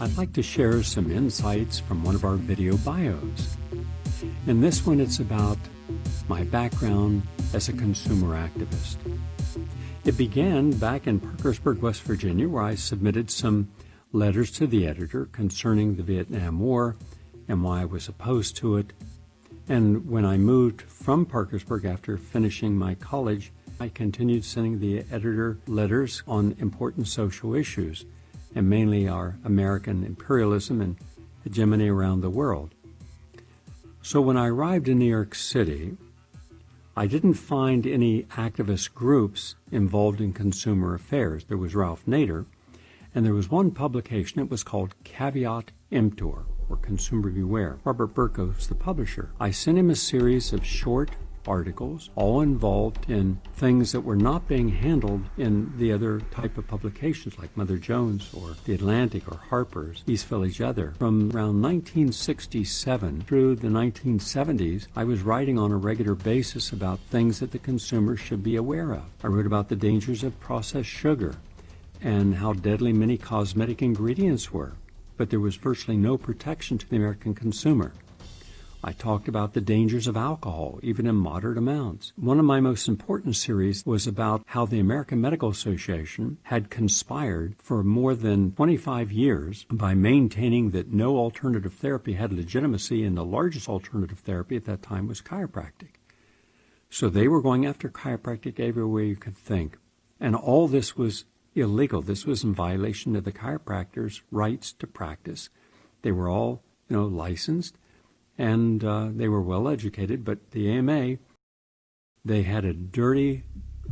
I'd like to share some insights from one of our video bios. In this one, it's about my background as a consumer activist. It began back in Parkersburg, West Virginia, where I submitted some letters to the editor concerning the Vietnam War and why I was opposed to it. And when I moved from Parkersburg after finishing my college, I continued sending the editor letters on important social issues, and mainly our American imperialism and hegemony around the world. So when I arrived in New York City, I didn't find any activist groups involved in consumer affairs. There was Ralph Nader, and there was one publication. It was called Caveat Emptor, or Consumer Beware. Robert Burko was the publisher. I sent him a series of short articles, all involved in things that were not being handled in the other type of publications like Mother Jones or The Atlantic or Harper's, East Village Other. From around 1967 through the 1970s, I was writing on a regular basis about things that the consumer should be aware of. I wrote about the dangers of processed sugar and how deadly many cosmetic ingredients were, but there was virtually no protection to the American consumer. I talked about the dangers of alcohol, even in moderate amounts. One of my most important series was about how the American Medical Association had conspired for more than 25 years by maintaining that no alternative therapy had legitimacy, and the largest alternative therapy at that time was chiropractic. So they were going after chiropractic everywhere you could think. And all this was illegal. This was in violation of the chiropractors' rights to practice. They were all, licensed. And they were well educated, but the AMA, they had a dirty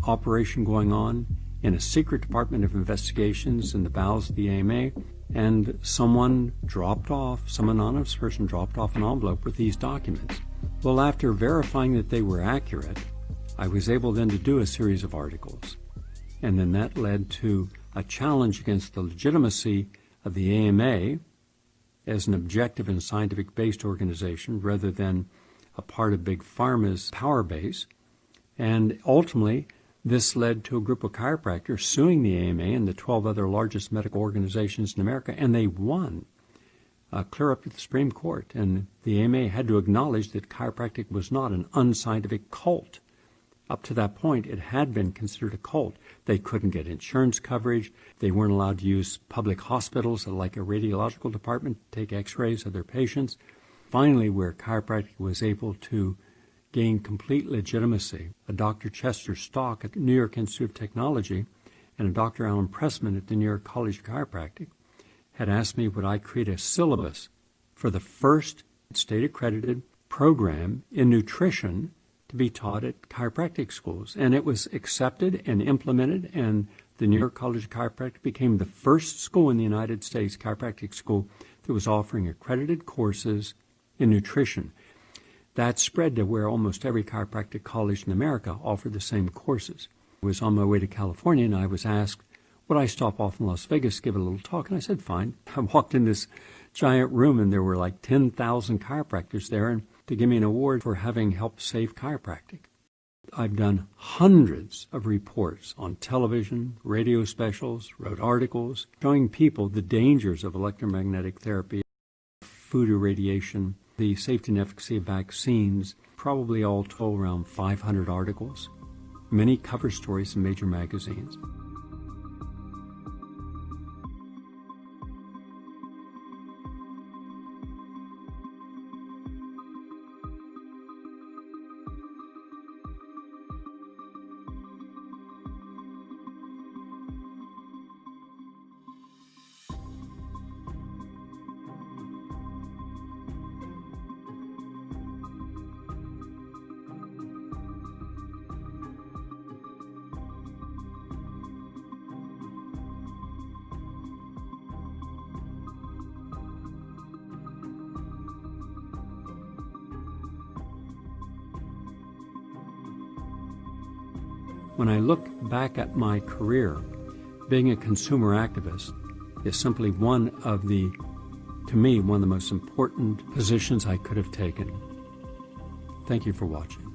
operation going on in a secret department of investigations in the bowels of the AMA, and some anonymous person dropped off an envelope with these documents. Well, after verifying that they were accurate, I was able then to do a series of articles. And then that led to a challenge against the legitimacy of the AMA as an objective and scientific-based organization rather than a part of Big Pharma's power base. And ultimately, this led to a group of chiropractors suing the AMA and the 12 other largest medical organizations in America, and they won, clear up to the Supreme Court. And the AMA had to acknowledge that chiropractic was not an unscientific cult. Up to that point, it had been considered a cult. They couldn't get insurance coverage. They weren't allowed to use public hospitals like a radiological department to take x-rays of their patients. Finally, where chiropractic was able to gain complete legitimacy, a Dr. Chester Stock at the New York Institute of Technology and a Dr. Alan Pressman at the New York College of Chiropractic had asked me would I create a syllabus for the first state-accredited program in nutrition to be taught at chiropractic schools. And it was accepted and implemented, and the New York College of Chiropractic became the first school in the United States, chiropractic school, that was offering accredited courses in nutrition. That spread to where almost every chiropractic college in America offered the same courses. I was on my way to California, and I was asked, would I stop off in Las Vegas, give a little talk? And I said, fine. I walked in this giant room, and there were like 10,000 chiropractors there, and to give me an award for having helped save chiropractic. I've done hundreds of reports on television, radio specials, wrote articles, showing people the dangers of electromagnetic therapy, food irradiation, the safety and efficacy of vaccines, probably all told around 500 articles, many cover stories in major magazines. When I look back at my career, being a consumer activist is simply one of the most important positions I could have taken. Thank you for watching.